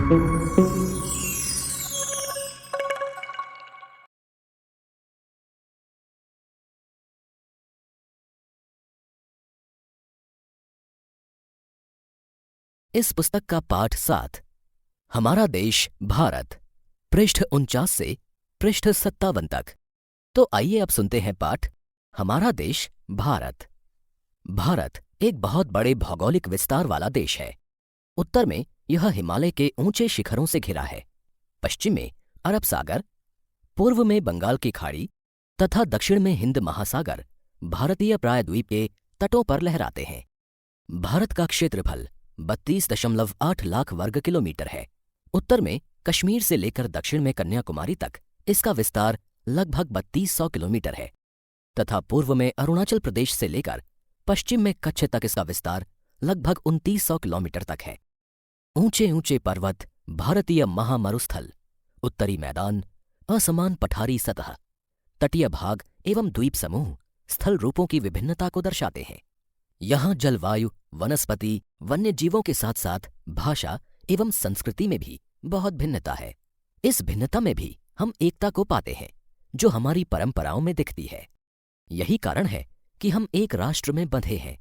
इस पुस्तक का पाठ 7 हमारा देश भारत, पृष्ठ 49 से पृष्ठ 57 तक। तो आइए अब सुनते हैं पाठ हमारा देश भारत। भारत एक बहुत बड़े भौगोलिक विस्तार वाला देश है। उत्तर में यह हिमालय के ऊंचे शिखरों से घिरा है, पश्चिम में अरब सागर, पूर्व में बंगाल की खाड़ी तथा दक्षिण में हिंद महासागर भारतीय प्रायद्वीप के तटों पर लहराते हैं। भारत का क्षेत्रफल 32.8 लाख वर्ग किलोमीटर है। उत्तर में कश्मीर से लेकर दक्षिण में कन्याकुमारी तक इसका विस्तार लगभग 3200 किलोमीटर है तथा पूर्व में अरुणाचल प्रदेश से लेकर पश्चिम में कच्छ तक इसका विस्तार लगभग 2900 किलोमीटर तक है। ऊंचे ऊंचे पर्वत, भारतीय महामरुस्थल, उत्तरी मैदान, असमान पठारी सतह, तटीय भाग एवं द्वीप समूह स्थल रूपों की विभिन्नता को दर्शाते हैं। यहाँ जलवायु, वनस्पति, वन्य जीवों के साथ साथ भाषा एवं संस्कृति में भी बहुत भिन्नता है। इस भिन्नता में भी हम एकता को पाते हैं जो हमारी परंपराओं में दिखती है। यही कारण है कि हम एक राष्ट्र में बंधे हैं।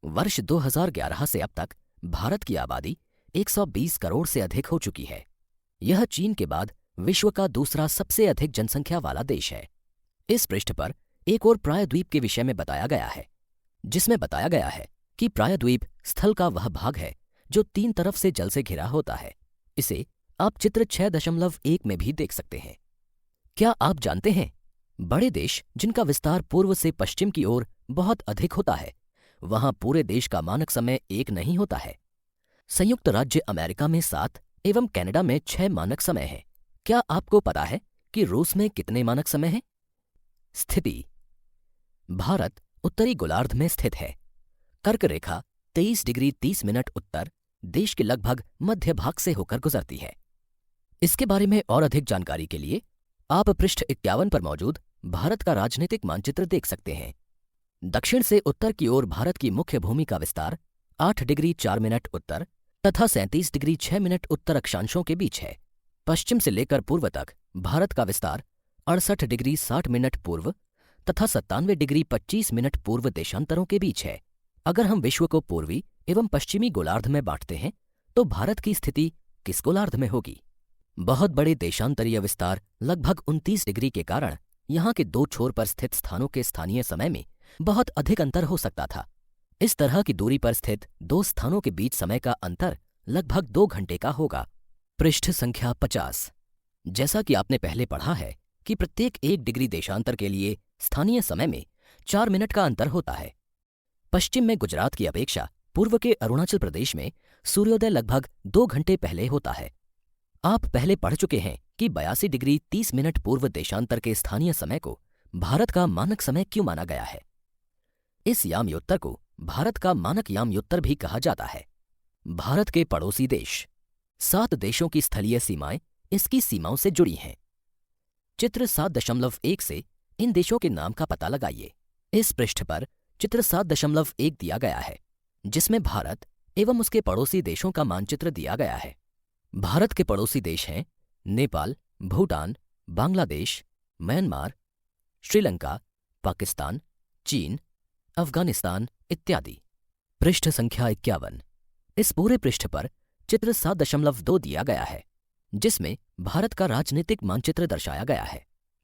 वर्ष 2011 से अब तक भारत की आबादी 120 करोड़ से अधिक हो चुकी है। यह चीन के बाद विश्व का दूसरा सबसे अधिक जनसंख्या वाला देश है। इस पृष्ठ पर एक और प्रायद्वीप के विषय में बताया गया है, जिसमें बताया गया है कि प्रायद्वीप स्थल का वह भाग है जो 3 तरफ से जल से घिरा होता है। इसे आप चित्र 6.1 में भी देख सकते हैं। क्या आप जानते हैं, बड़े देश जिनका विस्तार पूर्व से पश्चिम की ओर बहुत अधिक होता है, वहां पूरे देश का मानक समय एक नहीं होता है। संयुक्त राज्य अमेरिका में 7 एवं कनाडा में 6 मानक समय है। क्या आपको पता है कि रूस में कितने मानक समय हैं? स्थिति: भारत उत्तरी गोलार्ध में स्थित है। कर्क रेखा 23 डिग्री 30 मिनट उत्तर देश के लगभग मध्य भाग से होकर गुजरती है। इसके बारे में और अधिक जानकारी के लिए आप पृष्ठ 51 पर मौजूद भारत का राजनीतिक मानचित्र देख सकते हैं। दक्षिण से उत्तर की ओर भारत की मुख्य भूमि का विस्तार 8 डिग्री 4 मिनट उत्तर तथा 37 डिग्री 6 मिनट उत्तर अक्षांशों के बीच है। पश्चिम से लेकर पूर्व तक भारत का विस्तार 68 डिग्री 60 मिनट पूर्व तथा 97 डिग्री 25 मिनट पूर्व देशांतरों के बीच है। अगर हम विश्व को पूर्वी एवं पश्चिमी गोलार्ध में बांटते हैं तो भारत की स्थिति किस गोलार्ध में होगी? बहुत बड़े देशांतरीय विस्तार लगभग 29 डिग्री के कारण यहाँ के 2 छोर पर स्थित स्थानों के स्थानीय समय में बहुत अधिक अंतर हो सकता था। इस तरह की दूरी पर स्थित 2 स्थानों के बीच समय का अंतर लगभग 2 घंटे का होगा। पृष्ठ संख्या 50। जैसा कि आपने पहले पढ़ा है कि प्रत्येक 1 डिग्री देशांतर के लिए स्थानीय समय में 4 मिनट का अंतर होता है। पश्चिम में गुजरात की अपेक्षा पूर्व के अरुणाचल प्रदेश में सूर्योदय लगभग 2 घंटे पहले होता है। आप पहले पढ़ चुके हैं कि 82 डिग्री 30 मिनट पूर्व देशांतर के स्थानीय समय को भारत का मानक समय क्यों माना गया है। इस यामयोत्तर को भारत का मानक यामयोत्तर भी कहा जाता है। भारत के पड़ोसी देश, 7 देशों की स्थलीय सीमाएं इसकी सीमाओं से जुड़ी हैं। चित्र 7.1 से इन देशों के नाम का पता लगाइए। इस पृष्ठ पर चित्र 7.1 दिया गया है, जिसमें भारत एवं उसके पड़ोसी देशों का मानचित्र दिया गया है। भारत के पड़ोसी देश हैं नेपाल, भूटान, बांग्लादेश, म्यांमार, श्रीलंका, पाकिस्तान, चीन, अफगानिस्तान इत्यादि। पृष्ठ संख्या 51। इस पूरे पृष्ठ पर चित्र 7.2 दिया गया है, जिसमें भारत का राजनीतिक मानचित्र दर्शाया गया है।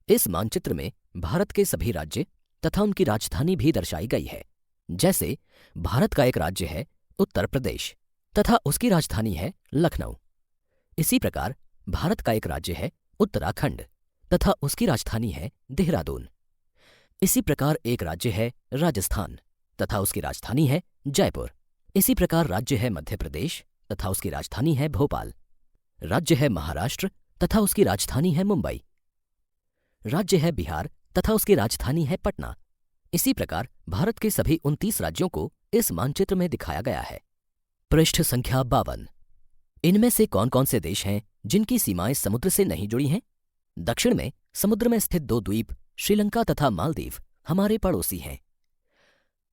इस मानचित्र में भारत के सभी राज्य तथा उनकी राजधानी भी दर्शाई गई है। जैसे भारत का एक राज्य है उत्तर प्रदेश तथा उसकी राजधानी है लखनऊ। इसी प्रकार भारत का एक राज्य है उत्तराखंड तथा उसकी राजधानी है देहरादून। इसी प्रकार एक राज्य है राजस्थान तथा उसकी राजधानी है जयपुर। इसी प्रकार राज्य है मध्य प्रदेश तथा उसकी राजधानी है भोपाल। राज्य है महाराष्ट्र तथा उसकी राजधानी है मुंबई। राज्य है बिहार तथा उसकी राजधानी है पटना। इसी प्रकार भारत के सभी 29 राज्यों को इस मानचित्र में दिखाया गया है। पृष्ठ संख्या 52। इनमें से कौन कौन से देश हैं जिनकी सीमाएं समुद्र से नहीं जुड़ी हैं? दक्षिण में समुद्र में स्थित 2 द्वीप श्रीलंका तथा मालदीव हमारे पड़ोसी हैं।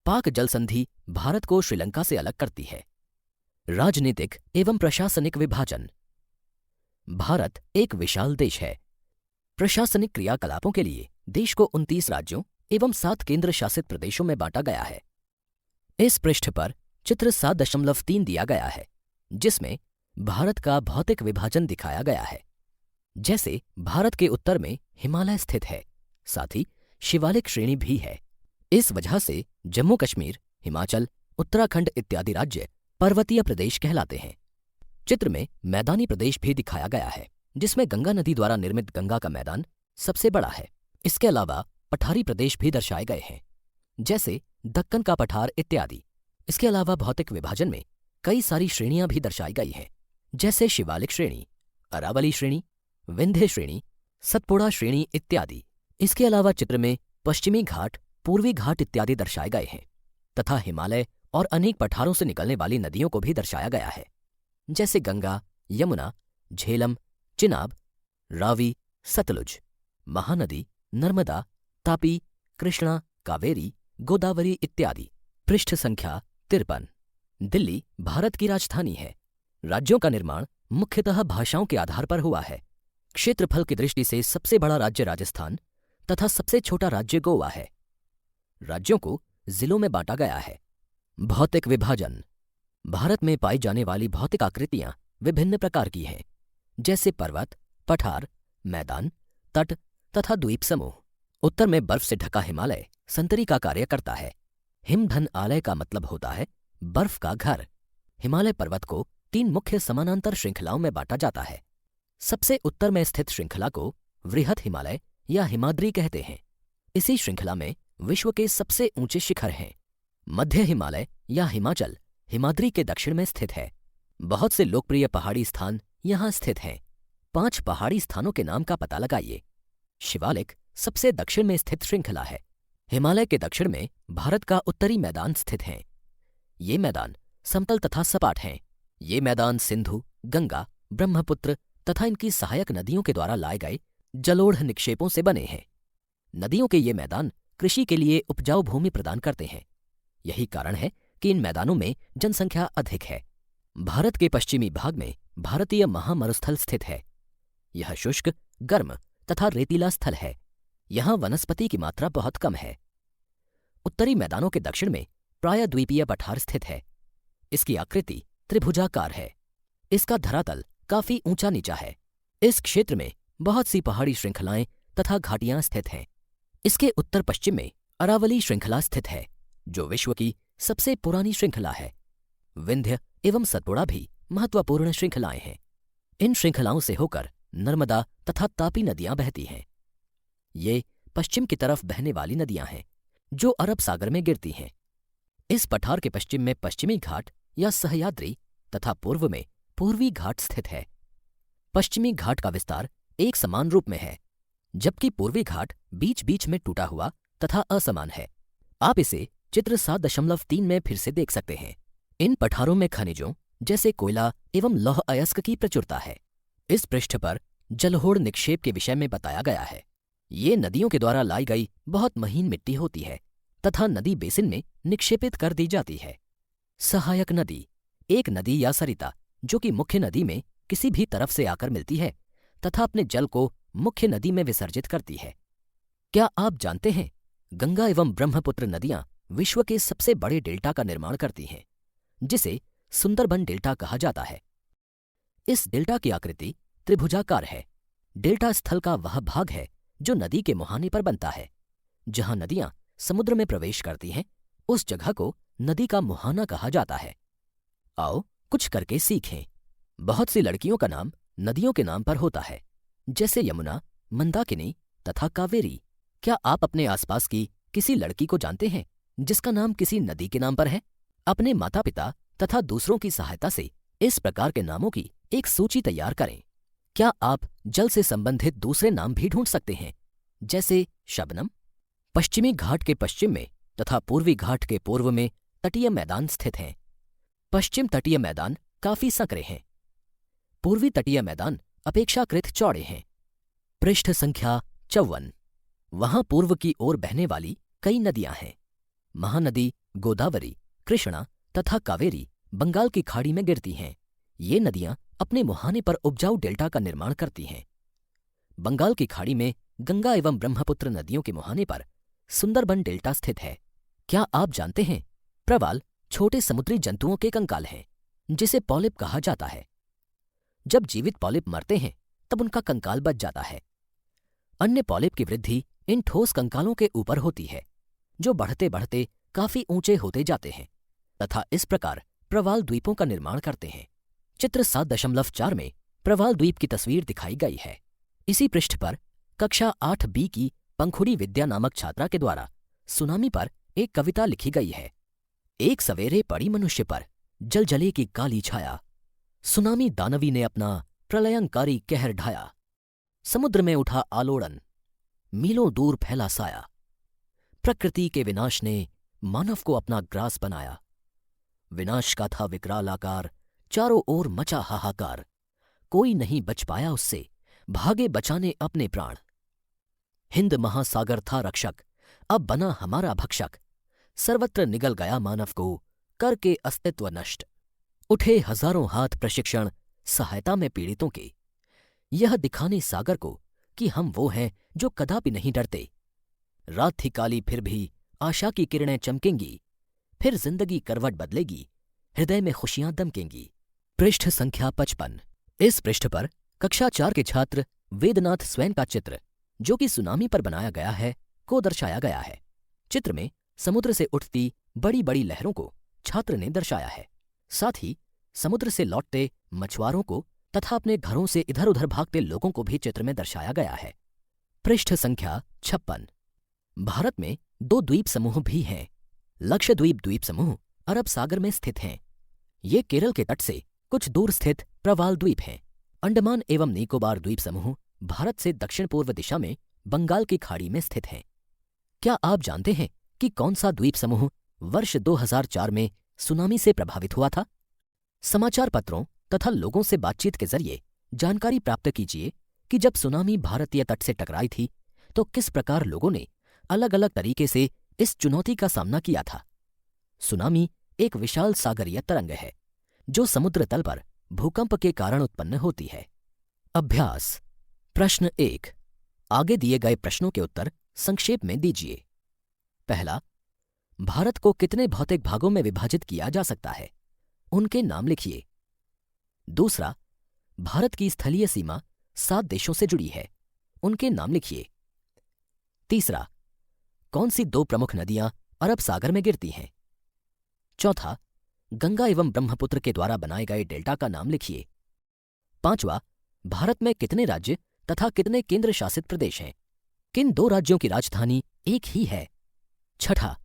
पाक जल संधि भारत को श्रीलंका से अलग करती है। राजनीतिक एवं प्रशासनिक विभाजन। भारत एक विशाल देश है। प्रशासनिक क्रियाकलापों के लिए देश को 29 राज्यों एवं 7 केंद्र शासित प्रदेशों में बांटा गया है। इस पृष्ठ पर चित्र 7.3 दिया गया है, जिसमें भारत का भौतिक विभाजन दिखाया गया है। जैसे भारत के उत्तर में हिमालय स्थित है, साथ ही शिवालिक श्रेणी भी है। इस वजह से जम्मू कश्मीर, हिमाचल, उत्तराखंड इत्यादि राज्य पर्वतीय प्रदेश कहलाते हैं। चित्र में मैदानी प्रदेश भी दिखाया गया है, जिसमें गंगा नदी द्वारा निर्मित गंगा का मैदान सबसे बड़ा है। इसके अलावा पठारी प्रदेश भी दर्शाए गए हैं, जैसे दक्कन का पठार इत्यादि। इसके अलावा भौतिक विभाजन में कई सारी श्रेणियां भी दर्शाई गई हैं, जैसे शिवालिक श्रेणी, अरावली श्रेणी, विंध्य श्रेणी, सतपुड़ा श्रेणी इत्यादि। इसके अलावा चित्र में पश्चिमी घाट, पूर्वी घाट इत्यादि दर्शाए गए हैं तथा हिमालय और अनेक पठारों से निकलने वाली नदियों को भी दर्शाया गया है, जैसे गंगा, यमुना, झेलम, चिनाब, रावी, सतलुज, महानदी, नर्मदा, तापी, कृष्णा, कावेरी, गोदावरी इत्यादि। पृष्ठ संख्या 53। दिल्ली भारत की राजधानी है। राज्यों का निर्माण मुख्यतः भाषाओं के आधार पर हुआ है। क्षेत्रफल की दृष्टि से सबसे बड़ा राज्य राजस्थान तथा सबसे छोटा राज्य गोवा है। राज्यों को जिलों में बांटा गया है। भौतिक विभाजन। भारत में पाई जाने वाली भौतिक आकृतियां विभिन्न प्रकार की हैं, जैसे पर्वत, पठार, मैदान, तट तथा द्वीप समूह। उत्तर में बर्फ से ढका हिमालय संतरी का कार्य करता है। हिमधन आलय का मतलब होता है बर्फ का घर। हिमालय पर्वत को 3 मुख्य समानांतर श्रृंखलाओं में बांटा जाता है। सबसे उत्तर में स्थित श्रृंखला को वृहत हिमालय या हिमाद्री कहते हैं। इसी श्रृंखला में विश्व के सबसे ऊंचे शिखर हैं। मध्य हिमालय या हिमाचल हिमाद्री के दक्षिण में स्थित है। बहुत से लोकप्रिय पहाड़ी स्थान यहाँ स्थित हैं। 5 पहाड़ी स्थानों के नाम का पता लगाइए। शिवालिक सबसे दक्षिण में स्थित श्रृंखला है। हिमालय के दक्षिण में भारत का उत्तरी मैदान स्थित है। ये मैदान समतल तथा सपाट हैं। ये मैदान सिंधु, गंगा, ब्रह्मपुत्र तथा इनकी सहायक नदियों के द्वारा लाए गए जलोढ़ निक्षेपों से बने हैं। नदियों के ये मैदान कृषि के लिए उपजाऊ भूमि प्रदान करते हैं। यही कारण है कि इन मैदानों में जनसंख्या अधिक है। भारत के पश्चिमी भाग में भारतीय महामरुस्थल स्थित है। यह शुष्क, गर्म तथा रेतीला स्थल है। यहाँ वनस्पति की मात्रा बहुत कम है। उत्तरी मैदानों के दक्षिण में प्रायद्वीपीय पठार स्थित है। इसकी आकृति त्रिभुजाकार है। इसका धरातल काफी ऊंचा नीचा है। इस क्षेत्र में बहुत सी पहाड़ी श्रृंखलाएं तथा घाटियां स्थित हैं। इसके उत्तर पश्चिम में अरावली श्रृंखला स्थित है, जो विश्व की सबसे पुरानी श्रृंखला है। विंध्य एवं सतपुड़ा भी महत्वपूर्ण श्रृंखलाएं हैं। इन श्रृंखलाओं से होकर नर्मदा तथा तापी नदियां बहती हैं। ये पश्चिम की तरफ बहने वाली नदियां हैं, जो अरब सागर में गिरती हैं। इस पठार के पश्चिम में पश्चिमी घाट या सह्याद्री तथा पूर्व में पूर्वी घाट स्थित है। पश्चिमी घाट का विस्तार एक समान रूप में है, जबकि पूर्वी घाट बीच बीच में टूटा हुआ तथा असमान है। आप इसे चित्र 7.3 में फिर से देख सकते हैं। इन पठारों में खनिजों जैसे कोयला एवं लौह अयस्क की प्रचुरता है। इस पृष्ठ पर जलोढ़ निक्षेप के विषय में बताया गया है। ये नदियों के द्वारा लाई गई बहुत महीन मिट्टी होती है तथा नदी बेसिन में निक्षेपित कर दी जाती है। सहायक नदी एक नदी या सरिता जो कि मुख्य नदी में किसी भी तरफ से आकर मिलती है तथा अपने जल को मुख्य नदी में विसर्जित करती है। क्या आप जानते हैं, गंगा एवं ब्रह्मपुत्र नदियां विश्व के सबसे बड़े डेल्टा का निर्माण करती हैं, जिसे सुंदरबन डेल्टा कहा जाता है। इस डेल्टा की आकृति त्रिभुजाकार है। डेल्टा स्थल का वह भाग है जो नदी के मुहाने पर बनता है। जहां नदियां समुद्र में प्रवेश करती हैं, उस जगह को नदी का मुहाना कहा जाता है। आओ कुछ करके सीखें। बहुत सी लड़कियों का नाम नदियों के नाम पर होता है, जैसे यमुना, मंदाकिनी तथा कावेरी। क्या आप अपने आसपास की किसी लड़की को जानते हैं जिसका नाम किसी नदी के नाम पर है? अपने माता पिता तथा दूसरों की सहायता से इस प्रकार के नामों की एक सूची तैयार करें। क्या आप जल से संबंधित दूसरे नाम भी ढूंढ सकते हैं, जैसे शबनम? पश्चिमी घाट के पश्चिम में तथा पूर्वी घाट के पूर्व में तटीय मैदान स्थित हैं। पश्चिम तटीय मैदान काफी संकरे हैं। पूर्वी तटीय मैदान अपेक्षाकृत चौड़े हैं। पृष्ठ संख्या 54। वहां पूर्व की ओर बहने वाली कई नदियां हैं। महानदी, गोदावरी, कृष्णा तथा कावेरी बंगाल की खाड़ी में गिरती हैं। ये नदियां अपने मुहाने पर उपजाऊ डेल्टा का निर्माण करती हैं। बंगाल की खाड़ी में गंगा एवं ब्रह्मपुत्र नदियों के मुहाने पर सुंदरबन डेल्टा स्थित है। क्या आप जानते हैं, प्रवाल छोटे समुद्री जंतुओं के कंकाल हैं, जिसे पॉलिप कहा जाता है। जब जीवित पॉलिप मरते हैं तब उनका कंकाल बच जाता है। अन्य पॉलिप की वृद्धि इन ठोस कंकालों के ऊपर होती है, जो बढ़ते बढ़ते काफी ऊंचे होते जाते हैं तथा इस प्रकार प्रवाल द्वीपों का निर्माण करते हैं। चित्र 7.4 में प्रवाल द्वीप की तस्वीर दिखाई गई है। इसी पृष्ठ पर कक्षा 8B की पंखुड़ी विद्या नामक छात्रा के द्वारा सुनामी पर एक कविता लिखी गई है। एक सवेरे पड़ी मनुष्य पर जलजले की काली छाया, सुनामी दानवी ने अपना प्रलयंकारी कहर ढाया। समुद्र में उठा आलोड़न, मीलों दूर फैला साया, प्रकृति के विनाश ने मानव को अपना ग्रास बनाया। विनाश का था विकराल आकार, चारों ओर मचा हाहाकार, कोई नहीं बच पाया उससे, भागे बचाने अपने प्राण। हिंद महासागर था रक्षक, अब बना हमारा भक्षक, सर्वत्र निगल गया मानव को, करके अस्तित्व नष्ट। उठे हजारों हाथ प्रशिक्षण सहायता में पीड़ितों के, यह दिखाने सागर को कि हम वो हैं जो कदापि नहीं डरते। रात थी काली फिर भी आशा की किरणें चमकेंगी, फिर जिंदगी करवट बदलेगी, हृदय में खुशियां दमकेंगी। पृष्ठ संख्या 55। इस पृष्ठ पर कक्षा 4 के छात्र वेदनाथ स्वयं का चित्र, जो कि सुनामी पर बनाया गया है, को दर्शाया गया है। चित्र में समुद्र से उठती बड़ी बड़ी लहरों को छात्र ने दर्शाया है। साथ ही समुद्र से लौटते मछुआरों को तथा अपने घरों से इधर उधर भागते लोगों को भी चित्र में दर्शाया गया है। पृष्ठ संख्या 56। भारत में 2 द्वीप समूह भी हैं। लक्षद्वीप द्वीप समूह अरब सागर में स्थित हैं। ये केरल के तट से कुछ दूर स्थित प्रवाल द्वीप हैं। अंडमान एवं निकोबार द्वीप समूह भारत से दक्षिण पूर्व दिशा में बंगाल की खाड़ी में स्थित हैं। क्या आप जानते हैं कि कौन सा द्वीप समूह वर्ष 2004 में सुनामी से प्रभावित हुआ था? समाचार पत्रों तथा लोगों से बातचीत के जरिए जानकारी प्राप्त कीजिए कि जब सुनामी भारतीय तट से टकराई थी तो किस प्रकार लोगों ने अलग अलग तरीके से इस चुनौती का सामना किया था। सुनामी एक विशाल सागरीय तरंग है जो समुद्र तल पर भूकंप के कारण उत्पन्न होती है। अभ्यास प्रश्न 1। आगे दिए गए प्रश्नों के उत्तर संक्षेप में दीजिए। पहला, भारत को कितने भौतिक भागों में विभाजित किया जा सकता है? उनके नाम लिखिए। दूसरा, भारत की स्थलीय सीमा 7 देशों से जुड़ी है, उनके नाम लिखिए। तीसरा, कौन सी 2 प्रमुख नदियां अरब सागर में गिरती हैं? चौथा, गंगा एवं ब्रह्मपुत्र के द्वारा बनाए गए डेल्टा का नाम लिखिए। पांचवा, भारत में कितने राज्य तथा कितने केंद्र शासित प्रदेश हैं? किन 2 राज्यों की राजधानी एक ही है? छठा,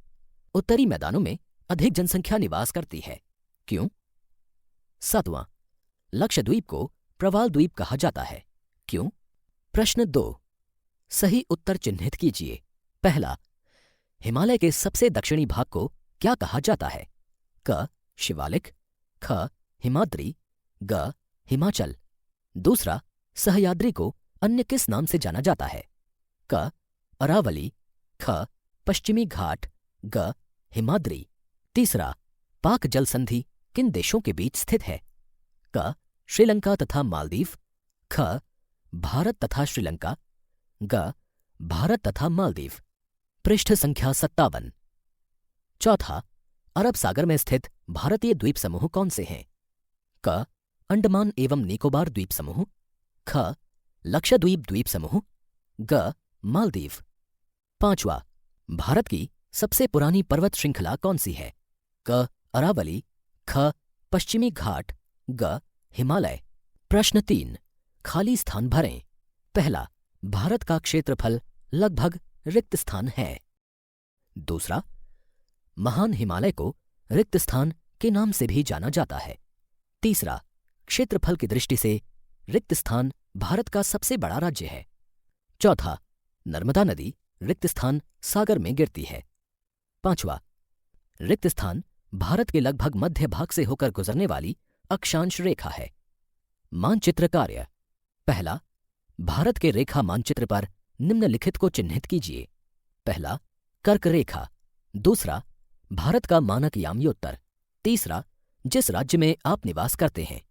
उत्तरी मैदानों में अधिक जनसंख्या निवास करती है, क्यों? सातवां, लक्षद्वीप को प्रवाल द्वीप कहा जाता है, क्यों? प्रश्न 2। सही उत्तर चिन्हित कीजिए। पहला, हिमालय के सबसे दक्षिणी भाग को क्या कहा जाता है? क. शिवालिक, ख. हिमाद्री, ग. हिमाचल। दूसरा, सह्याद्री को अन्य किस नाम से जाना जाता है? क. अरावली, ख. पश्चिमी घाट, ग. हिमाद्री। तीसरा, पाक जल संधि किन देशों के बीच स्थित है? क. श्रीलंका तथा मालदीव, ख. भारत तथा श्रीलंका, ग. भारत तथा मालदीव। पृष्ठ संख्या 57। चौथा, अरब सागर में स्थित भारतीय द्वीप समूह कौन से हैं? क. अंडमान एवं निकोबार द्वीप समूह, ख. लक्षद्वीप द्वीप समूह, ग. मालदीव। पांचवा, भारत की सबसे पुरानी पर्वत श्रृंखला कौन सी है? क. अरावली, ख. पश्चिमी घाट, ग. हिमालय। प्रश्न 3। खाली स्थान भरें। पहला, भारत का क्षेत्रफल लगभग रिक्त स्थान है। दूसरा, महान हिमालय को रिक्त स्थान के नाम से भी जाना जाता है। तीसरा, क्षेत्रफल की दृष्टि से रिक्त स्थान भारत का सबसे बड़ा राज्य है। चौथा, नर्मदा नदी रिक्त स्थान सागर में गिरती है। पांचवा, रिक्त स्थान भारत के लगभग मध्य भाग से होकर गुजरने वाली अक्षांश रेखा है। मानचित्र कार्य। पहला, भारत के रेखा मानचित्र पर निम्नलिखित को चिन्हित कीजिए। पहला, कर्क रेखा। दूसरा, भारत का मानक याम्योत्तर। तीसरा, जिस राज्य में आप निवास करते हैं।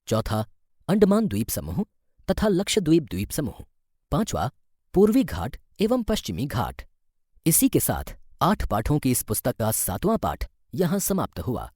चौथा अंडमान द्वीप समूह तथा लक्षद्वीप द्वीप समूह। पांचवा पूर्वी घाट एवं पश्चिमी घाट। इसी के साथ 8 पाठों की इस पुस्तक का 7वां पाठ यहाँ समाप्त हुआ।